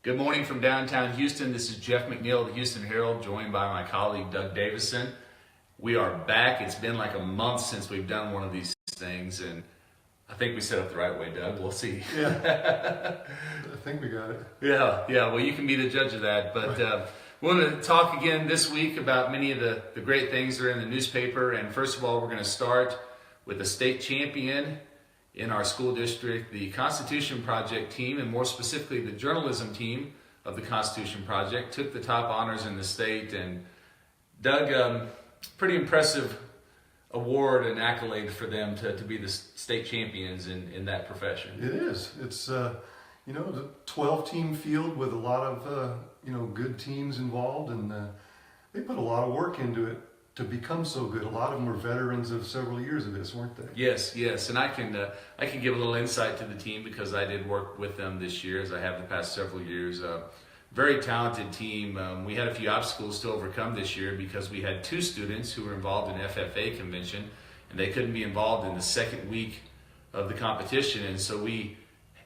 Good morning from downtown Houston. This is Jeff McNeil of the Houston Herald, joined by my colleague Doug Davison. We are back. It's been like a month since we've done one of these things, and I think we set up the right way, Doug. We'll see. Yeah, I think we got it. Yeah. Well, you can be the judge of that. But we want to talk again this week about many of the great things that are in the newspaper. And first of all, we're going to start with the state champion in our school district, the Constitution Project team, and more specifically the journalism team of the Constitution Project, took the top honors in the state. And Doug, pretty impressive award and accolade for them to be the state champions in that profession. It is. It's the 12-team field with a lot of good teams involved, and they put a lot of work into it to become so good. A lot of them were veterans of several years of this, weren't they? Yes, and I can give a little insight to the team because I did work with them this year, as I have the past several years. Very talented team. We had a few obstacles to overcome this year because we had two students who were involved in FFA convention, and they couldn't be involved in the second week of the competition, and so we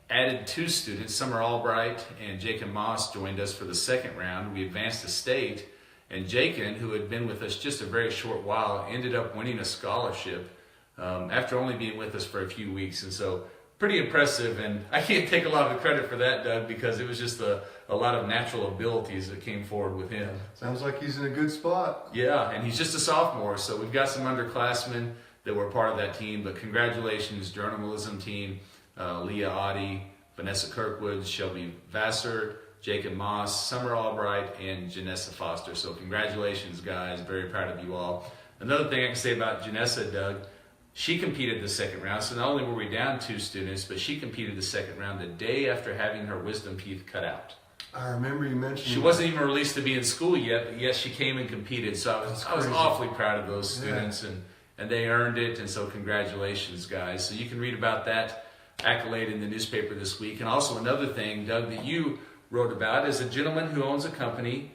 added two students. Summer Albright and Jacob Moss joined us for the second round. We advanced to state, and Jacob, who had been with us just a very short while, ended up winning a scholarship after only being with us for a few weeks. And so pretty impressive, and I can't take a lot of the credit for that, Doug, because it was just a lot of natural abilities that came forward with him. Sounds like he's in a good spot. Yeah, and he's just a sophomore, so we've got some underclassmen that were part of that team, but congratulations, journalism team, Leah Audie, Vanessa Kirkwood, Shelby Vassar, Jacob Moss, Summer Albright, and Janessa Foster. So congratulations, guys. Very proud of you all. Another thing I can say about Janessa, Doug, she competed the second round. So not only were we down two students, but she competed the second round the day after having her wisdom teeth cut out. I remember you mentioning she wasn't even released to be in school yet, but yes, she came and competed. So I was awfully proud of those students, and they earned it. And so congratulations, guys. So you can read about that accolade in the newspaper this week. And also another thing, Doug, that you wrote about is a gentleman who owns a company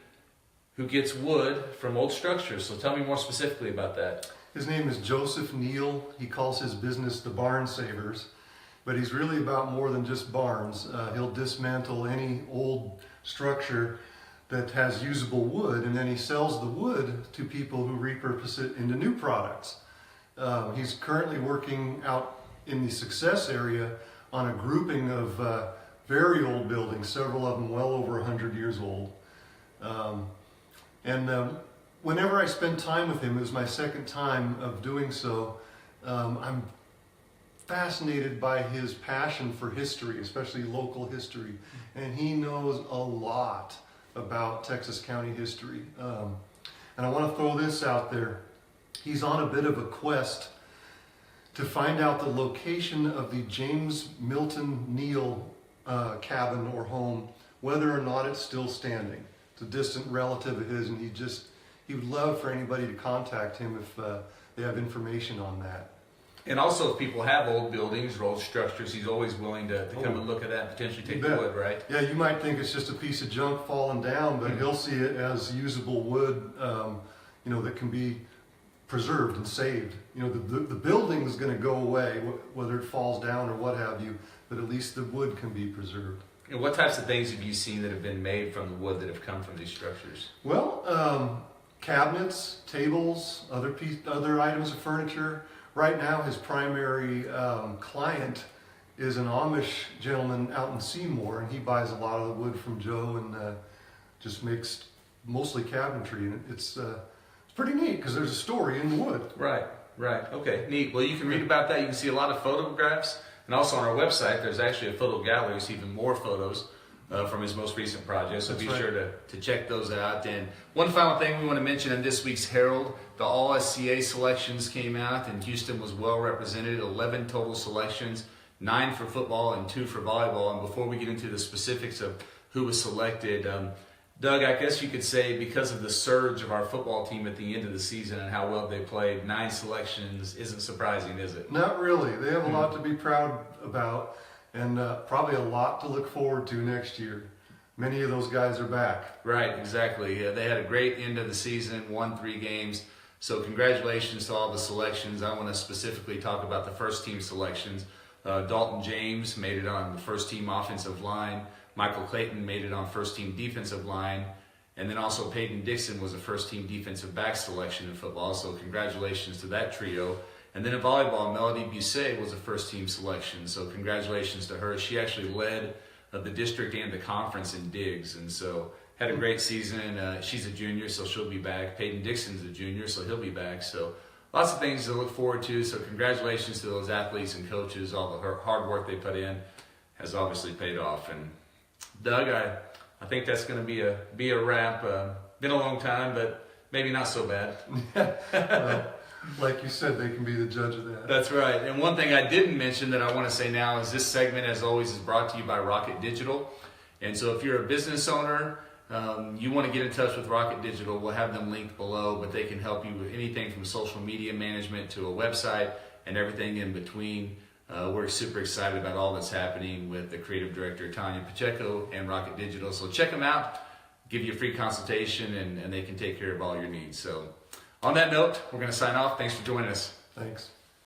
who gets wood from old structures. So tell me more specifically about that. His name is Joseph Neal. He calls his business the Barn Savers, but he's really about more than just barns. He'll dismantle any old structure that has usable wood, and then he sells the wood to people who repurpose it into new products. He's currently working out in the Success area on a grouping of very old buildings, several of them well over 100 years old. Whenever I spend time with him, it was my second time of doing so, I'm fascinated by his passion for history, especially local history. And he knows a lot about Texas County history. And I want to throw this out there. He's on a bit of a quest to find out the location of the James Milton Neal cabin or home, whether or not it's still standing. It's a distant relative of his, and he would love for anybody to contact him if they have information on that. And also, if people have old buildings or old structures, he's always willing to come and look at that and potentially take the wood, right? Yeah, you might think it's just a piece of junk falling down, but he'll see it as usable wood, that can be preserved and saved. The building is going to go away, whether it falls down or what have you, but at least the wood can be preserved. And what types of things have you seen that have been made from the wood that have come from these structures? Well, cabinets, tables, other items of furniture. Right now, his primary client is an Amish gentleman out in Seymour, and he buys a lot of the wood from Joe and just makes mostly cabinetry. And it's pretty neat because there's a story in the wood. Right. Okay, neat. Well, you can read about that. You can see a lot of photographs. And also on our website, there's actually a photo gallery, so even more photos from his most recent project. So be sure to check those out. And one final thing we want to mention in this week's Herald, the all-SCA selections came out, and Houston was well represented, 11 total selections, 9 for football and 2 for volleyball. And before we get into the specifics of who was selected, Doug, I guess you could say because of the surge of our football team at the end of the season and how well they played, 9 selections isn't surprising, is it? Not really. They have a lot to be proud about, and probably a lot to look forward to next year. Many of those guys are back. Right, exactly. They had a great end of the season, won 3 games. So congratulations to all the selections. I want to specifically talk about the first team selections. Dalton James made it on the first team offensive line. Michael Clayton made it on first team defensive line. And then also Peyton Dixon was a first team defensive back selection in football. So congratulations to that trio. And then in volleyball, Melody Busset was a first team selection. So congratulations to her. She actually led the district and the conference in digs. And so had a great season. She's a junior, so she'll be back. Peyton Dixon's a junior, so he'll be back. So lots of things to look forward to. So congratulations to those athletes and coaches. All the hard work they put in has obviously paid off. And Doug, I think that's going to be a wrap. Been a long time, but maybe not so bad. Well, like you said, they can be the judge of that. That's right. And one thing I didn't mention that I want to say now is this segment, as always, is brought to you by Rocket Digital. And so if you're a business owner, you want to get in touch with Rocket Digital, we'll have them linked below, but they can help you with anything from social media management to a website and everything in between. We're super excited about all that's happening with the creative director, Tanya Pacheco, and Rocket Digital. So check them out, give you a free consultation, and they can take care of all your needs. So on that note, we're going to sign off. Thanks for joining us. Thanks.